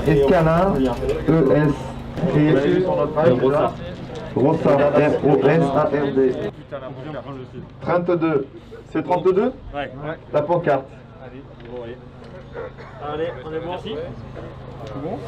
Escalin, E-S et Rossard, R-O-S-A-R-D. 32. C'est 32? Ouais. La pancarte. Allez, bon, allez. Allez, on est bon. Merci. C'est bon.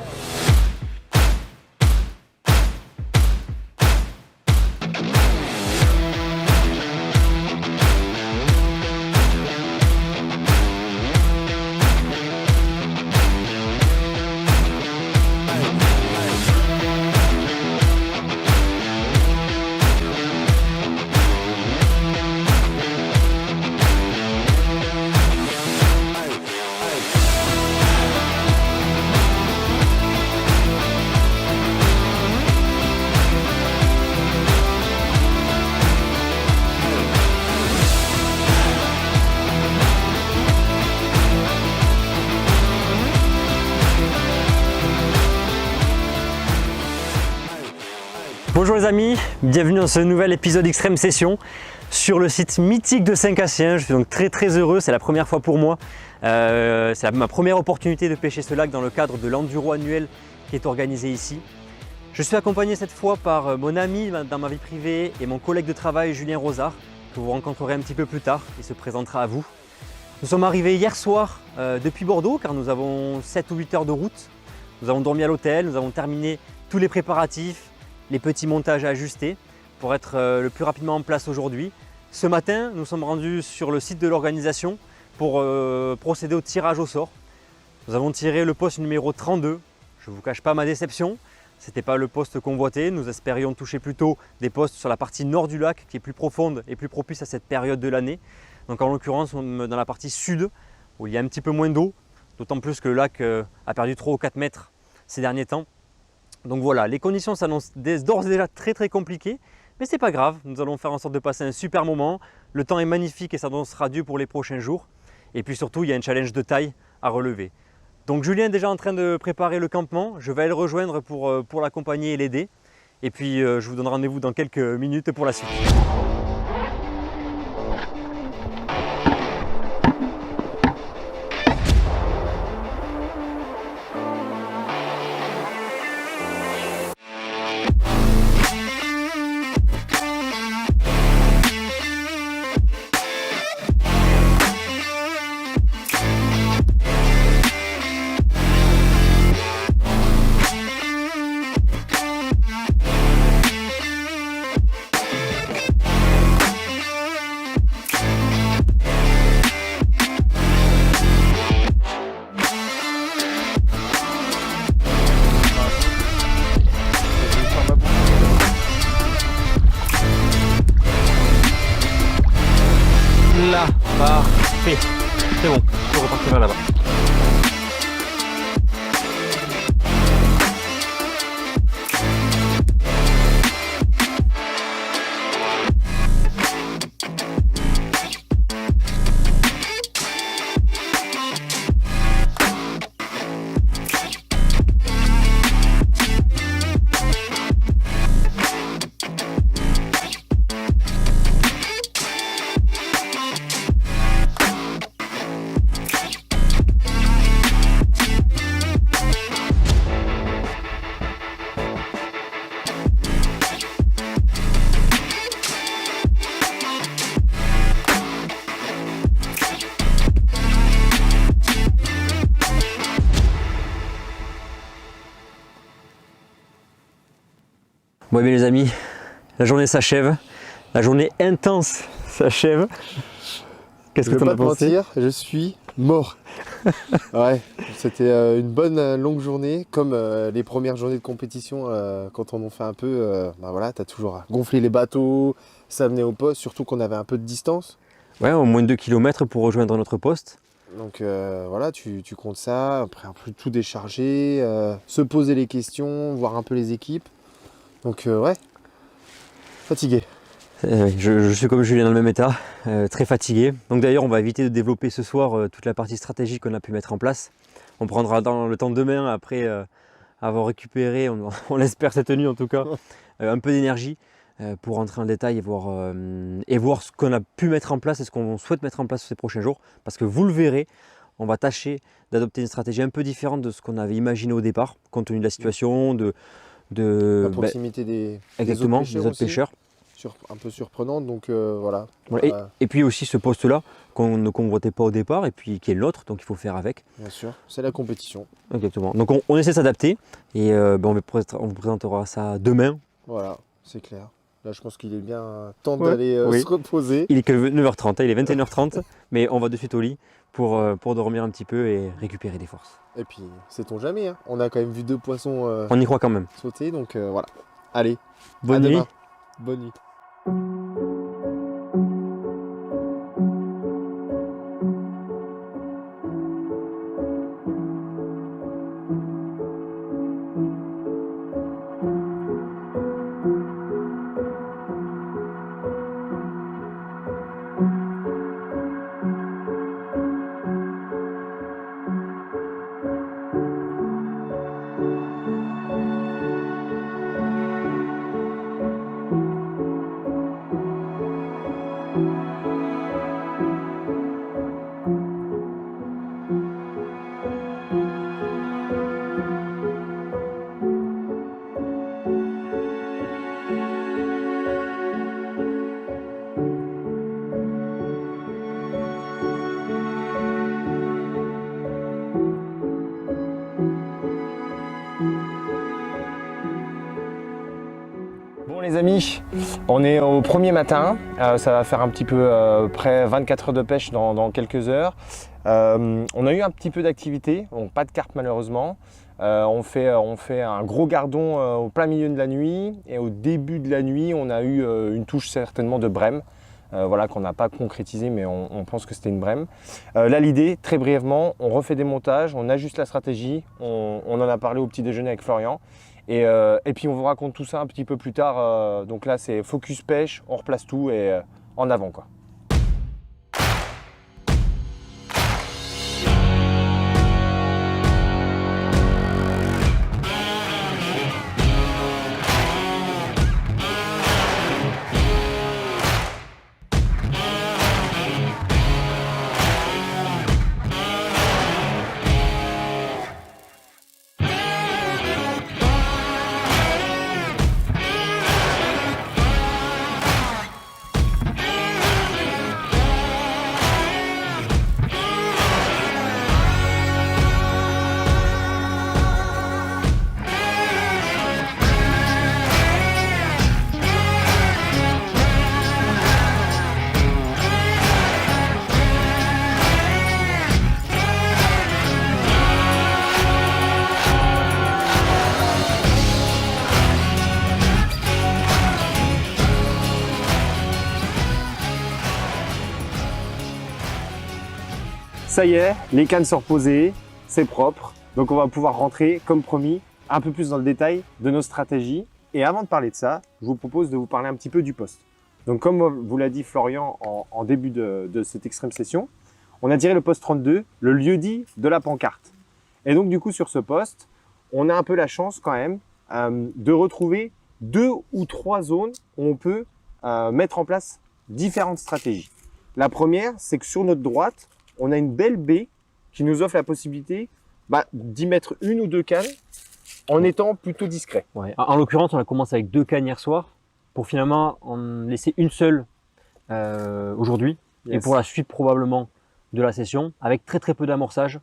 Bonjour les amis, bienvenue dans ce nouvel épisode Extrême Session sur le site mythique de Saint-Cassien. Je suis donc très heureux, c'est la première fois pour moi. C'est ma première opportunité de pêcher ce lac dans le cadre de l'enduro annuel qui est organisé ici. Je suis accompagné cette fois par mon ami dans ma vie privée et mon collègue de travail Julien Rosard, que vous rencontrerez un petit peu plus tard, il se présentera à vous. Nous sommes arrivés hier soir depuis Bordeaux car nous avons 7 ou 8 heures de route. Nous avons dormi à l'hôtel, nous avons terminé tous les préparatifs, les petits montages à ajuster pour être le plus rapidement en place aujourd'hui. Ce matin, nous sommes rendus sur le site de l'organisation pour procéder au tirage au sort. Nous avons tiré le poste numéro 32. Je ne vous cache pas ma déception, ce n'était pas le poste convoité. Nous espérions toucher plutôt des postes sur la partie nord du lac qui est plus profonde et plus propice à cette période de l'année. Donc en l'occurrence, on est dans la partie sud où il y a un petit peu moins d'eau, d'autant plus que le lac a perdu 3 ou 4 mètres ces derniers temps. Donc voilà, les conditions s'annoncent d'ores et déjà très compliquées, mais c'est pas grave, nous allons faire en sorte de passer un super moment. Le temps est magnifique et s'annoncera Dieu pour les prochains jours. Et puis surtout, il y a un challenge de taille à relever. Donc Julien est déjà en train de préparer le campement, je vais aller le rejoindre pour l'accompagner et l'aider. Et puis je vous donne rendez-vous dans quelques minutes pour la suite. Là, parfait, c'est bon, je peux repartir vers là-bas. Bon, bien les amis, la journée s'achève, la journée intense s'achève. Qu'est-ce que tu en as pensé? Je vais pas te mentir, je suis mort. Ouais, c'était une bonne longue journée, comme les premières journées de compétition, quand on en fait un peu, bah voilà, t'as toujours gonflé les bateaux, ça venait au poste, surtout qu'on avait un peu de distance. Ouais, au moins de 2 km pour rejoindre notre poste. Donc voilà, tu comptes ça, après un peu tout décharger, se poser les questions, voir un peu les équipes. Donc ouais, fatigué. Je suis comme Julien dans le même état, très fatigué. Donc d'ailleurs on va éviter de développer ce soir toute la partie stratégique qu'on a pu mettre en place. On prendra dans le temps demain après avoir récupéré, on l'espère cette nuit en tout cas, un peu d'énergie pour rentrer en détail et voir ce qu'on a pu mettre en place et ce qu'on souhaite mettre en place ces prochains jours. Parce que vous le verrez, on va tâcher d'adopter une stratégie un peu différente de ce qu'on avait imaginé au départ, compte tenu de la situation, La proximité des exactement, autres pêcheurs des autres aussi, pêcheurs. un peu surprenante, donc voilà. Voilà. Et puis aussi ce poste-là qu'on ne convoitait pas au départ et puis qui est l'autre, donc il faut faire avec. Bien sûr, c'est la compétition. Exactement. Donc on essaie de s'adapter et on vous présentera ça demain. Voilà, c'est clair. Là, je pense qu'il est bien temps Ouais. d'aller Oui. se reposer. Il est que 9h30, il est 21h30, mais on va de suite au lit pour dormir un petit peu et récupérer des forces. Et puis, sait-on jamais, hein. On a quand même vu 2 poissons On y croit quand même. sauter, donc voilà. Allez, Bonne à nuit. demain. Bonne nuit. Bon les amis, on est au premier matin, ça va faire un petit peu près 24 heures de pêche dans quelques heures. On a eu un petit peu d'activité, donc pas de carpe malheureusement. On fait un gros gardon au plein milieu de la nuit et au début de la nuit on a eu une touche certainement de brème. Voilà, qu'on n'a pas concrétisé mais on pense que c'était une brème. Là l'idée, très brièvement, on refait des montages, on ajuste la stratégie, on en a parlé au petit déjeuner avec Florian. Et puis on vous raconte tout ça un petit peu plus tard. Donc là c'est focus pêche, on replace tout et en avant quoi. Ça y est, les cannes sont reposées, c'est propre. Donc on va pouvoir rentrer, comme promis, un peu plus dans le détail de nos stratégies. Et avant de parler de ça, je vous propose de vous parler un petit peu du poste. Donc comme vous l'a dit Florian en début de cette extrême session, on a tiré le poste 32, le lieu-dit de la pancarte. Et donc du coup sur ce poste, on a un peu la chance quand même de retrouver 2 ou 3 zones où on peut mettre en place différentes stratégies. La première, c'est que sur notre droite, on a une belle baie qui nous offre la possibilité d'y mettre 1 ou 2 cannes en étant plutôt discret. Ouais. En l'occurrence, on a commencé avec 2 cannes hier soir pour finalement en laisser une seule aujourd'hui. Yes. Et pour la suite probablement de la session, avec très peu d'amorçage.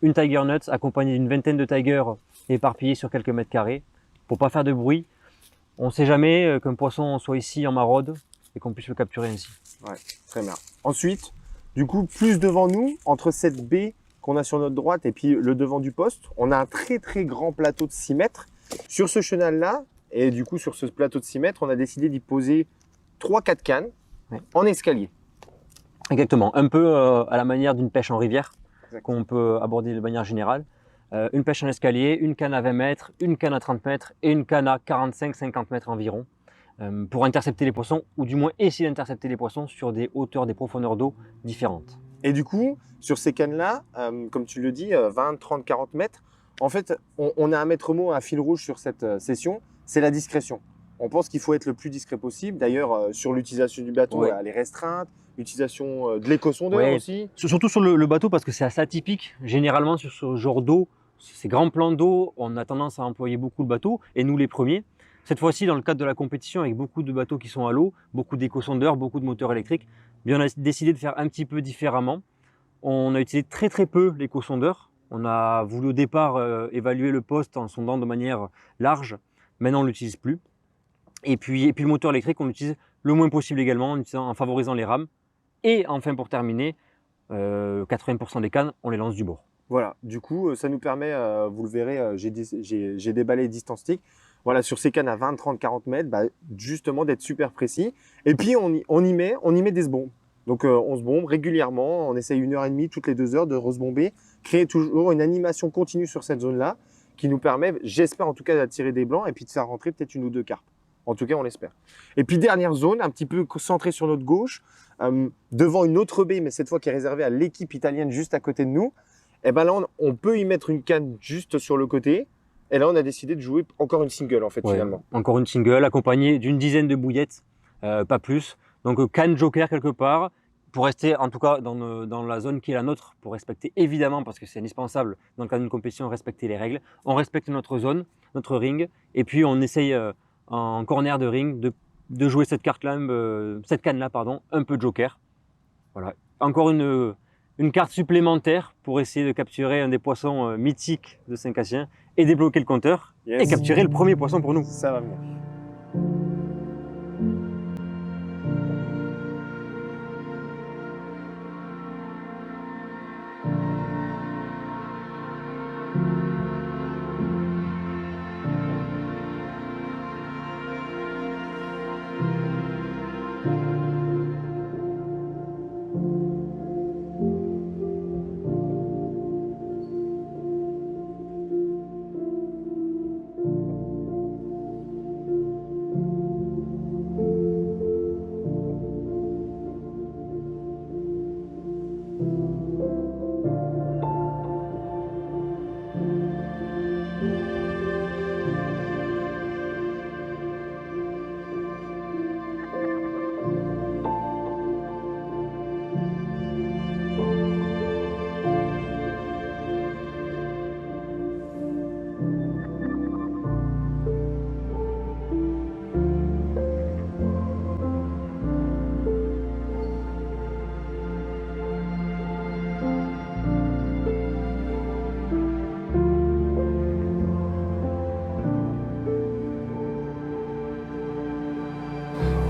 Une Tiger Nuts accompagnée d'une vingtaine de Tigers éparpillés sur quelques mètres carrés pour pas faire de bruit. On ne sait jamais qu'un poisson soit ici en maraude et qu'on puisse le capturer ainsi. Ouais, très bien. Ensuite, du coup, plus devant nous, entre cette baie qu'on a sur notre droite et puis le devant du poste, on a un très grand plateau de 6 mètres. Sur ce chenal-là, et du coup sur ce plateau de 6 mètres, on a décidé d'y poser 3-4 cannes en escalier. Exactement, un peu à la manière d'une pêche en rivière qu'on peut aborder de manière générale. Une pêche en escalier, une canne à 20 mètres, une canne à 30 mètres et une canne à 45-50 mètres environ pour intercepter les poissons ou du moins essayer d'intercepter les poissons sur des hauteurs, des profondeurs d'eau différentes. Et du coup, sur ces cannes-là, comme tu le dis, 20, 30, 40 mètres, en fait, on a un maître mot, un fil rouge sur cette session, c'est la discrétion. On pense qu'il faut être le plus discret possible. D'ailleurs, sur l'utilisation du bateau, Ouais. elle est restreinte. L'utilisation de l'éco-sondeur Ouais. aussi. Surtout sur le bateau parce que c'est assez atypique. Généralement sur ce genre d'eau, ces grands plans d'eau, on a tendance à employer beaucoup le bateau et nous les premiers. Cette fois-ci, dans le cadre de la compétition, avec beaucoup de bateaux qui sont à l'eau, beaucoup d'éco-sondeurs, beaucoup de moteurs électriques, bien, on a décidé de faire un petit peu différemment. On a utilisé très très peu l'éco-sondeur. On a voulu au départ évaluer le poste en sondant de manière large. Maintenant, on ne l'utilise plus. Et puis le moteur électrique, on l'utilise le moins possible également en favorisant les rames. Et enfin, pour terminer, 80% des cannes, on les lance du bord. Voilà, du coup, ça nous permet, vous le verrez, j'ai déballé distance stick. Voilà, sur ces cannes à 20, 30, 40 mètres, bah, justement d'être super précis. Et puis, on y met des sbombes. Donc, on se bombe régulièrement. On essaye 1h30 toutes les 2 heures de re-bomber. Créer toujours une animation continue sur cette zone-là qui nous permet, j'espère en tout cas, d'attirer des blancs et puis de faire rentrer peut-être 1 ou 2 carpes. En tout cas, on l'espère. Et puis, dernière zone, un petit peu centrée sur notre gauche, devant une autre baie, mais cette fois qui est réservée à l'équipe italienne juste à côté de nous. Et ben là, on peut y mettre une canne juste sur le côté. Et là, on a décidé de jouer encore une single, en fait, Ouais, finalement. encore une single accompagnée d'une dizaine de bouillettes, pas plus. Donc canne joker quelque part, pour rester en tout cas dans la zone qui est la nôtre, pour respecter évidemment, parce que c'est indispensable dans le cadre d'une compétition, respecter les règles. On respecte notre zone, notre ring, et puis on essaye en corner de ring de jouer cette canne-là, un peu joker. Voilà. Encore une carte supplémentaire pour essayer de capturer un des poissons mythiques de Saint-Cassien et débloquer le compteur Yes. et capturer le premier poisson pour nous. Ça va venir.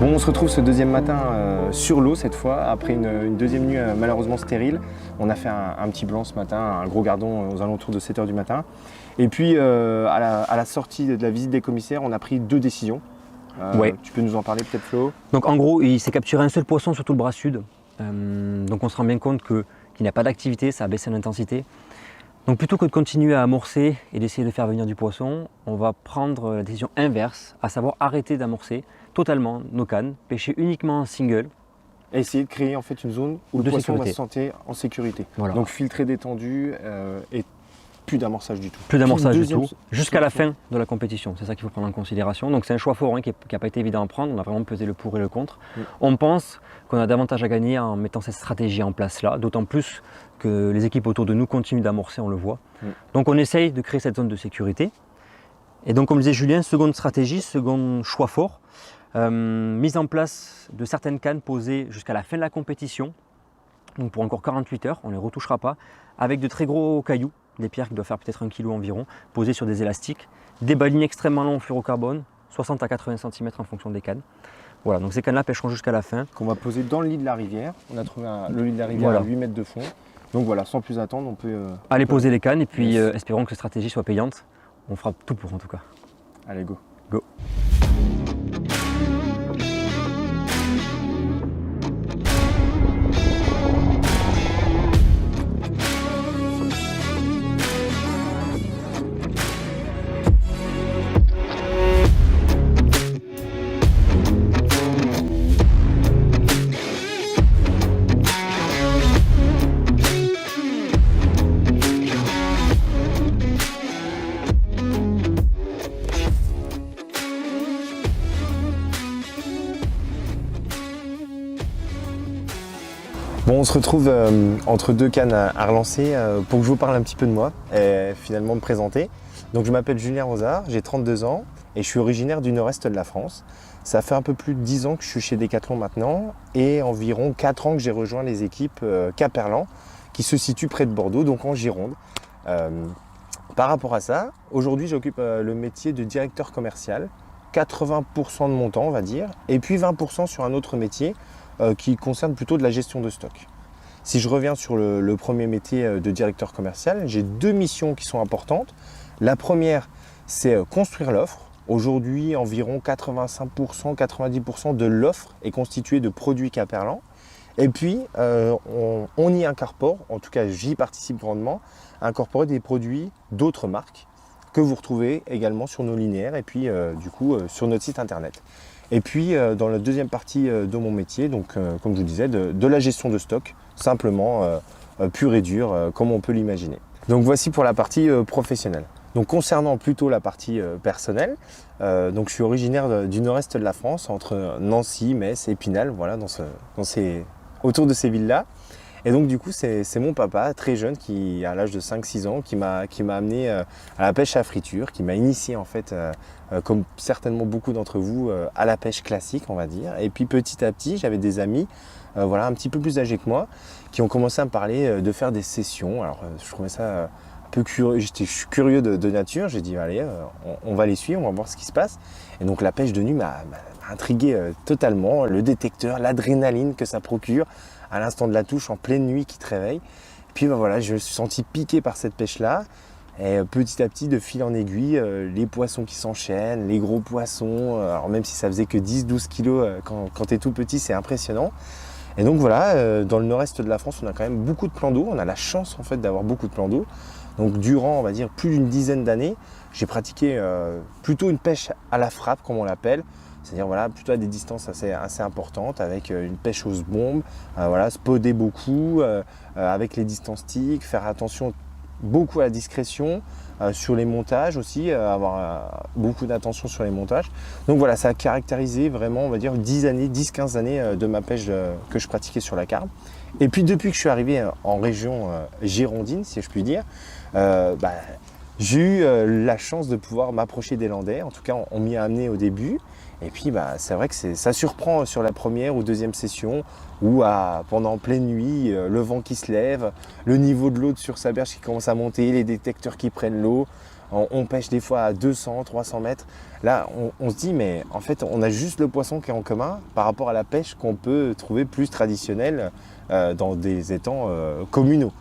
Bon, on se retrouve ce deuxième matin sur l'eau cette fois, après une deuxième nuit malheureusement stérile. On a fait un petit blanc ce matin, un gros gardon aux alentours de 7 h du matin. Et puis à la sortie de la visite des commissaires, on a pris 2 décisions. Ouais. Tu peux nous en parler peut-être, Flo? Donc en gros, il s'est capturé un seul poisson sur tout le bras sud. Donc on se rend bien compte qu'il n'y a pas d'activité, ça a baissé l'intensité. Donc plutôt que de continuer à amorcer et d'essayer de faire venir du poisson, on va prendre la décision inverse, à savoir arrêter d'amorcer totalement nos cannes, pêcher uniquement en single. Et essayer de créer en fait une zone où le De poisson va sécurité. se sentir en sécurité. Voilà. Donc filtré, détendu et plus d'amorçage du tout. Plus d'amorçage du Deuxième- tout, jusqu'à la fin de la compétition. C'est ça qu'il faut prendre en considération. Donc c'est un choix fort qui n'a pas été évident à prendre. On a vraiment pesé le pour et le contre. On pense qu'on a davantage à gagner en mettant cette stratégie en place là, d'autant plus que les équipes autour de nous continuent d'amorcer, on le voit. Donc on essaye de créer cette zone de sécurité. Et donc comme disait Julien, seconde stratégie, second choix fort, mise en place de certaines cannes posées jusqu'à la fin de la compétition. Donc pour encore 48 heures, on ne les retouchera pas, avec de très gros cailloux, des pierres qui doivent faire peut-être 1 kg environ, posées sur des élastiques, des balines extrêmement longs en fluorocarbone, 60 à 80 cm en fonction des cannes. Voilà, donc ces cannes-là pêcheront jusqu'à la fin. Qu'on va poser dans le lit de la rivière. On a trouvé le lit de la rivière Voilà. à 8 mètres de fond. Donc voilà, sans plus attendre, on peut... Allez poser les cannes et puis Yes. espérons que cette stratégie soit payante. On fera tout pour en tout cas. Allez, go. Go. on se retrouve entre deux cannes à relancer pour que je vous parle un petit peu de moi et finalement me présenter. Donc je m'appelle Julien Rosard, j'ai 32 ans et je suis originaire du nord-est de la France. Ça fait un peu plus de 10 ans que je suis chez Decathlon maintenant et environ 4 ans que j'ai rejoint les équipes Quimperlé qui se situent près de Bordeaux, donc en Gironde. Par rapport à ça, aujourd'hui j'occupe le métier de directeur commercial, 80% de mon temps on va dire, et puis 20% sur un autre métier qui concerne plutôt de la gestion de stock. Si je reviens sur le premier métier de directeur commercial, j'ai 2 missions qui sont importantes. La première, c'est construire l'offre. Aujourd'hui, environ 85%, 90% de l'offre est constituée de produits Quimperlé. Et puis, on y incorpore, en tout cas j'y participe grandement, à incorporer des produits d'autres marques que vous retrouvez également sur nos linéaires et puis du coup sur notre site internet. Et puis dans la deuxième partie de mon métier, donc comme je vous disais, de la gestion de stock, simplement pure et dure, comme on peut l'imaginer. Donc voici pour la partie professionnelle. Donc concernant plutôt la partie personnelle, donc je suis originaire du nord-est de la France, entre Nancy, Metz, Épinal, voilà, autour de ces villes-là. Et donc du coup c'est mon papa très jeune qui à l'âge de 5-6 ans qui m'a amené à la pêche à friture, qui m'a initié en fait comme certainement beaucoup d'entre vous à la pêche classique on va dire. Et puis petit à petit j'avais des amis voilà, un petit peu plus âgés que moi qui ont commencé à me parler de faire des sessions. Alors je trouvais ça un peu curieux, je suis curieux de nature, j'ai dit allez on va les suivre, on va voir ce qui se passe. Et donc la pêche de nuit m'a intrigué totalement, le détecteur, l'adrénaline que ça procure à l'instant de la touche en pleine nuit qui te réveille. Et puis ben voilà, je me suis senti piqué par cette pêche-là. Et petit à petit, de fil en aiguille, les poissons qui s'enchaînent, les gros poissons, alors même si ça faisait que 10-12 kilos quand tu es tout petit, c'est impressionnant. Et donc voilà, dans le nord-est de la France, on a quand même beaucoup de plans d'eau. On a la chance en fait d'avoir beaucoup de plans d'eau. Donc durant, on va dire, plus d'une dizaine d'années, j'ai pratiqué plutôt une pêche à la frappe, comme on l'appelle. C'est-à-dire voilà, plutôt à des distances assez importantes avec une pêche aux bombes, voilà, spoder beaucoup avec les distances TIC, faire attention beaucoup à la discrétion sur les montages aussi, avoir beaucoup d'attention sur les montages. Donc voilà, ça a caractérisé vraiment, on va dire, 10-15 années de ma pêche que je pratiquais sur la carpe. Et puis depuis que je suis arrivé en région girondine, si je puis dire, j'ai eu la chance de pouvoir m'approcher des landais. En tout cas, on m'y a amené au début. Et puis c'est vrai que ça surprend sur la première ou deuxième session où pendant pleine nuit, le vent qui se lève, le niveau de l'eau sur sa berge qui commence à monter, les détecteurs qui prennent l'eau. On pêche des fois à 200, 300 mètres. Là, on se dit, mais en fait, on a juste le poisson qui est en commun par rapport à la pêche qu'on peut trouver plus traditionnelle dans des étangs communaux.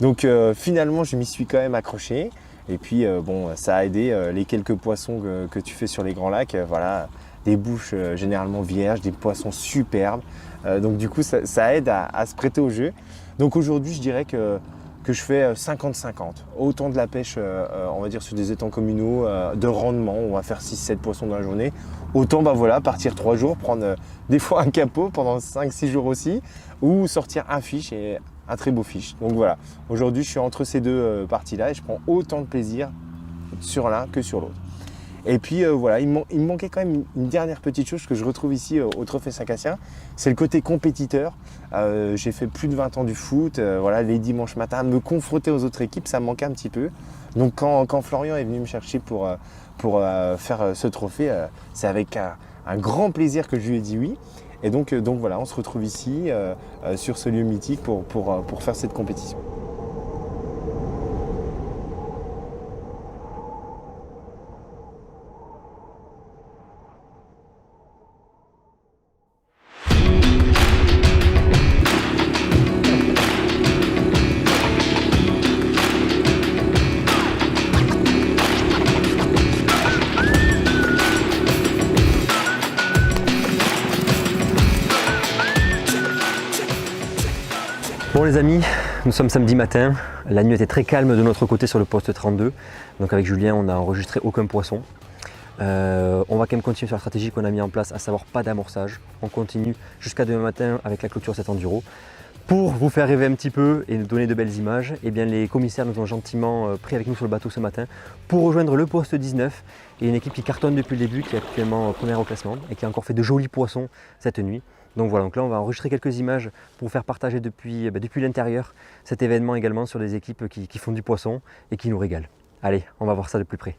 Donc finalement, je m'y suis quand même accroché. Et puis bon, ça a aidé les quelques poissons que tu fais sur les grands lacs. Voilà, des bouches généralement vierges, des poissons superbes. Donc du coup, ça aide à se prêter au jeu. Donc aujourd'hui, je dirais que je fais 50-50. Autant de la pêche, on va dire, sur des étangs communaux de rendement, on va faire 6-7 poissons dans la journée. Autant, voilà, partir 3 jours, prendre des fois un capot pendant 5-6 jours aussi, ou sortir un fiche et un très beau fiche. Donc voilà, aujourd'hui, je suis entre ces deux parties-là et je prends autant de plaisir sur l'un que sur l'autre. Et puis voilà, il me manquait quand même une dernière petite chose que je retrouve ici au Trophée Saint-Cassien, c'est le côté compétiteur. J'ai fait plus de 20 ans du foot, voilà, les dimanches matins, me confronter aux autres équipes, ça me manquait un petit peu. Donc quand Florian est venu me chercher pour faire ce trophée, c'est avec un grand plaisir que je lui ai dit oui. Et donc voilà, on se retrouve ici sur ce lieu mythique pour faire cette compétition. Bon les amis, nous sommes samedi matin, la nuit était très calme de notre côté sur le poste 32, donc avec Julien on n'a enregistré aucun poisson. On va quand même continuer sur la stratégie qu'on a mis en place, à savoir pas d'amorçage. On continue jusqu'à demain matin avec la clôture 7 enduro. Pour vous faire rêver un petit peu et nous donner de belles images, eh bien les commissaires nous ont gentiment pris avec nous sur le bateau ce matin pour rejoindre le poste 19 et une équipe qui cartonne depuis le début, qui est actuellement première au classement et qui a encore fait de jolis poissons cette nuit. Donc voilà, donc là on va enregistrer quelques images pour vous faire partager depuis l'intérieur cet événement également sur des équipes qui font du poisson et qui nous régalent. Allez, on va voir ça de plus près.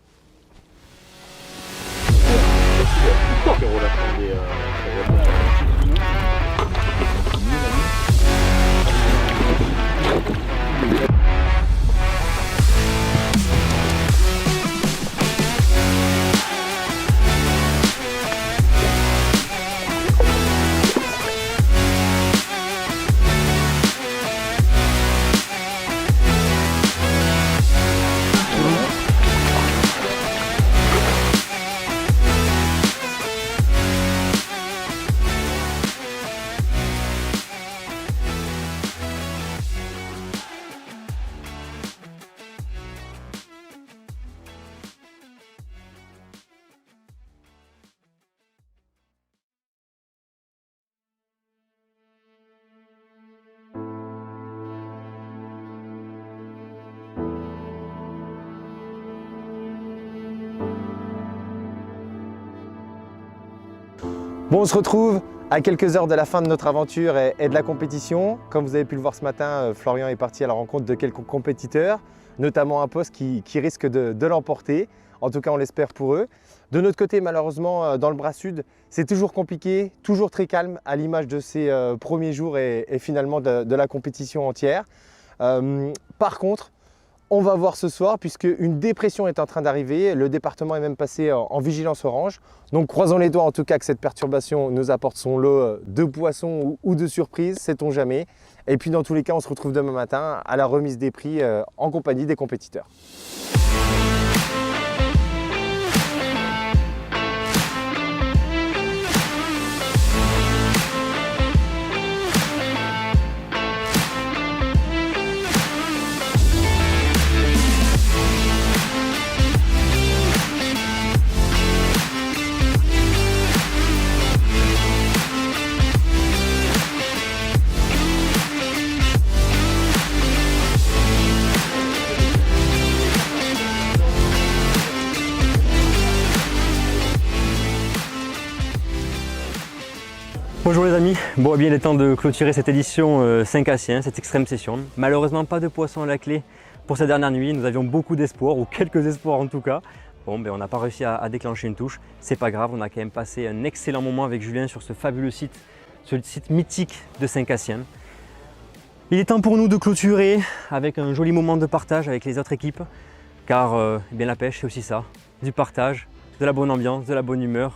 Bon, on se retrouve à quelques heures de la fin de notre aventure et de la compétition. Comme vous avez pu le voir ce matin, Florian est parti à la rencontre de quelques compétiteurs, notamment un poste qui risque de l'emporter. En tout cas, on l'espère pour eux. De notre côté, malheureusement, dans le bras sud, c'est toujours compliqué, toujours très calme, à l'image de ces premiers jours et finalement de la compétition entière. Par contre, on va voir ce soir puisque une dépression est en train d'arriver. Le département est même passé en vigilance orange. Donc croisons les doigts en tout cas que cette perturbation nous apporte son lot de poissons ou de surprises, sait-on jamais. Et puis dans tous les cas, on se retrouve demain matin à la remise des prix en compagnie des compétiteurs. Bonjour les amis, bon eh bien il est temps de clôturer cette édition 5 Assiens, cette extrême session. Malheureusement pas de poisson à la clé pour cette dernière nuit, nous avions beaucoup d'espoir, ou quelques espoirs en tout cas. Bon ben on n'a pas réussi à déclencher une touche, c'est pas grave, on a quand même passé un excellent moment avec Julien sur ce fabuleux site, ce site mythique de 5 Assiens. Il est temps pour nous de clôturer avec un joli moment de partage avec les autres équipes, car eh bien la pêche c'est aussi ça, du partage, de la bonne ambiance, de la bonne humeur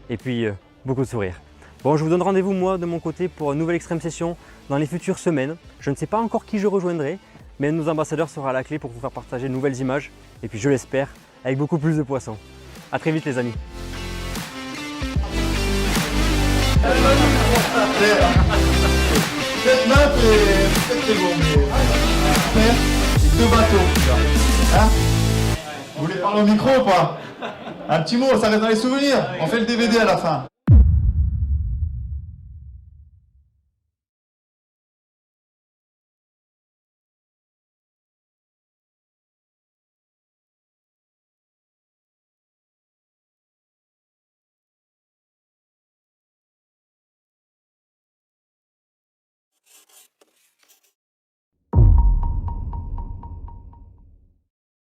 et puis beaucoup de sourires. Bon, je vous donne rendez-vous moi de mon côté pour une nouvelle extrême session dans les futures semaines. Je ne sais pas encore qui je rejoindrai, mais un de nos ambassadeurs sera à la clé pour vous faire partager de nouvelles images et puis je l'espère avec beaucoup plus de poissons. A très vite les amis. Cette map est très bon, mais deux bateaux. Hein, vous voulez parler au micro ou pas? Un petit mot, ça reste dans les souvenirs. On fait le DVD à la fin.